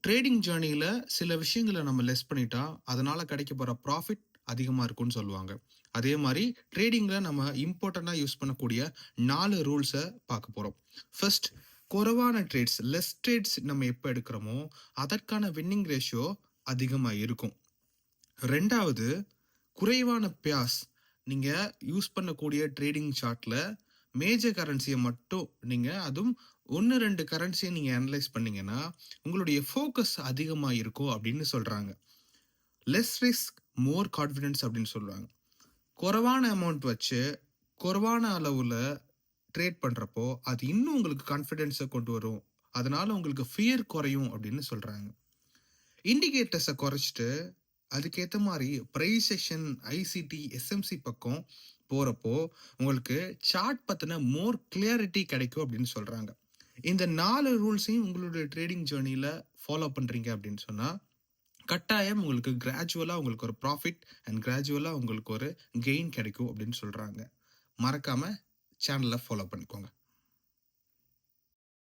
Trading ஜேர்னியில சில விஷயங்கள நம்ம லெஸ் பண்ணிட்டா, அதனால கிடைக்க போற ப்ராஃபிட் அதிகமா இருக்கும்னு சொல்லுவாங்க. அதே மாரி ட்ரேடிங்ல நம்ம இம்பார்ட்டன்ட்டா யூஸ் பண்ணக்கூடிய 4 ரூல்ஸ பார்க்க போறோம். ஃபர்ஸ்ட், குறைவான ட்ரேட்ஸ், லெஸ் ட்ரேட்ஸ் நம்ம எப்ப எடுக்கிறோமோ, அதற்கான வின்னிங் ரேஷியோ அதிகமா இருக்கும். 2வது, குறைவான பியாஸ். நீங்க யூஸ் பண்ணக்கூடிய ட்ரேடிங் சார்ட்ல மேஜர் கரன்சிய மட்டும் நீங்க அதுவும் 1, 2 கரன்சிய நீங்க அனலைஸ் பண்ணீங்கன்னா, உங்களுடைய ஃபோக்கஸ் அதிகமா இருக்கும் அப்படின்னு சொல்றாங்க. லெஸ் ரிஸ்க், மோர் கான்ஃபிடன்ஸ் அப்படின்னு சொல்றாங்க. குறைவான அமௌண்ட் வச்சு, குறைவான அளவுல ட்ரேட் பண்றப்போ, அது இன்னும் உங்களுக்கு கான்ஃபிடன்ஸ கொண்டு வரும். அதனால உங்களுக்கு ஃபியர் குறையும் அப்படின்னு சொல்றாங்க. இண்டிகேட்டர்ஸ குறைச்சிட்டு, அதுக்கேத்த மாரி பிரைஸ் செக்ஷன், ஐசிடி, எஸ்எம்சி பக்கம் போறப்போ, உங்களுக்கு சார்ட் பத்தின மோர் கிளாரிட்டி கிடைக்கும் அப்படின்னு சொல்றாங்க. இந்த 4 ரூல்ஸையும் உங்களுடைய ட்ரேடிங் ஜர்னில ஃபாலோ பண்றீங்க அப்படின்னு சொன்னா, கட்டாயம் உங்களுக்கு கிராஜுவலா உங்களுக்கு ஒரு ப்ராஃபிட் அண்ட் கிராஜுவலா உங்களுக்கு ஒரு கெயின் கிடைக்கும் அப்படின்னு சொல்றாங்க. மறக்காம சேனல ஃபாலோ பண்ணிக்கோங்க.